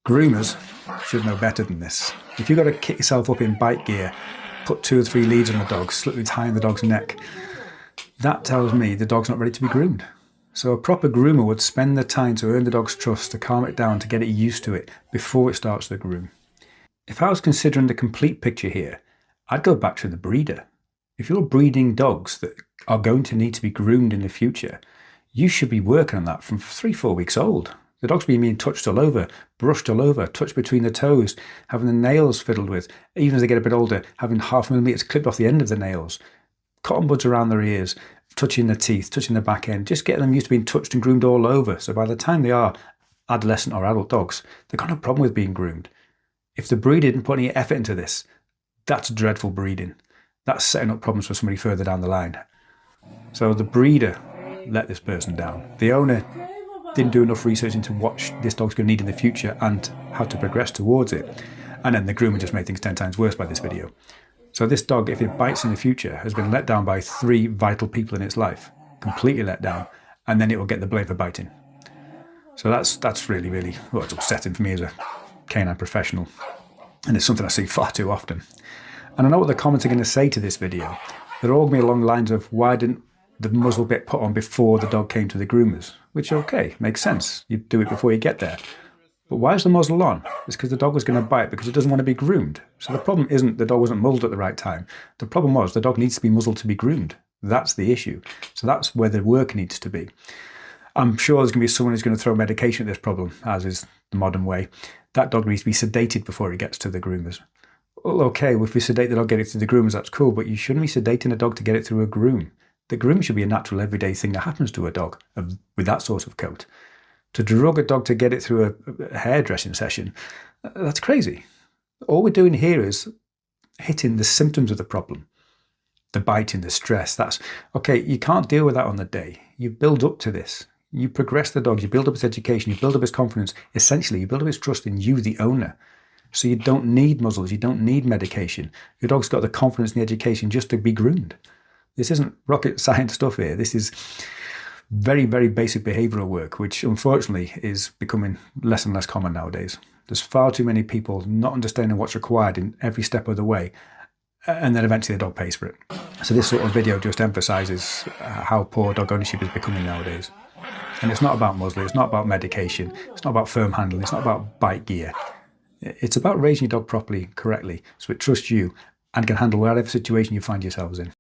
Groomers should know better than this. If you've got to kick yourself up in bite gear, put 2 or 3 leads on the dog, slip the tie in the dog's neck, that tells me the dog's not ready to be groomed. So a proper groomer would spend the time to earn the dog's trust, to calm it down, to get it used to it before it starts the groom. If I was considering the complete picture here, I'd go back to the breeder. If you're breeding dogs that are going to need to be groomed in the future, you should be working on that from 3-4 weeks old. The dog's being touched all over, brushed all over, touched between the toes, having the nails fiddled with, even as they get a bit older, having 0.5 millimeters clipped off the end of the nails, cotton buds around their ears, touching their teeth, touching the back end, just getting them used to being touched and groomed all over. So by the time they are adolescent or adult dogs, they've got no problem with being groomed. If the breeder didn't put any effort into this, that's dreadful breeding. That's setting up problems for somebody further down the line. So the breeder let this person down. The owner didn't do enough research into what this dog's going to need in the future and how to progress towards it. And then the groomer just made things 10 times worse by this video. So this dog, if it bites in the future, has been let down by 3 vital people in its life, completely let down, and then it will get the blame for biting. So that's really, well, it's upsetting for me as a canine professional. And it's something I see far too often. And I know what the comments are going to say to this video. They're all going to be along the lines of, why didn't the muzzle get put on before the dog came to the groomers? Which, okay, makes sense. You do it before you get there. But why is the muzzle on? It's because the dog was going to bite because it doesn't want to be groomed. So the problem isn't the dog wasn't muzzled at the right time. The problem was the dog needs to be muzzled to be groomed. That's the issue. So that's where the work needs to be. I'm sure there's going to be someone who's going to throw medication at this problem, as is the modern way. That dog needs to be sedated before it gets to the groomers. Well, okay, if we sedate the dog, get it to the groomers, that's cool, but you shouldn't be sedating a dog to get it through a groom. The groom should be a natural everyday thing that happens to a dog with that sort of coat. To drug a dog to get it through a hairdressing session, that's crazy. All we're doing here is hitting the symptoms of the problem. The biting, the stress, that's, okay, you can't deal with that on the day. You build up to this. You progress the dog, you build up its education, you build up its confidence. Essentially, you build up its trust in you, the owner. So you don't need muzzles, you don't need medication. Your dog's got the confidence and the education just to be groomed. This isn't rocket science stuff here. This is very, very basic behavioural work, which unfortunately is becoming less and less common nowadays. There's far too many people not understanding what's required in every step of the way, and then eventually the dog pays for it. So this sort of video just emphasises how poor dog ownership is becoming nowadays. And it's not about muzzling, it's not about medication, it's not about firm handling, it's not about bite gear. It's about raising your dog properly, correctly, so it trusts you and can handle whatever situation you find yourselves in.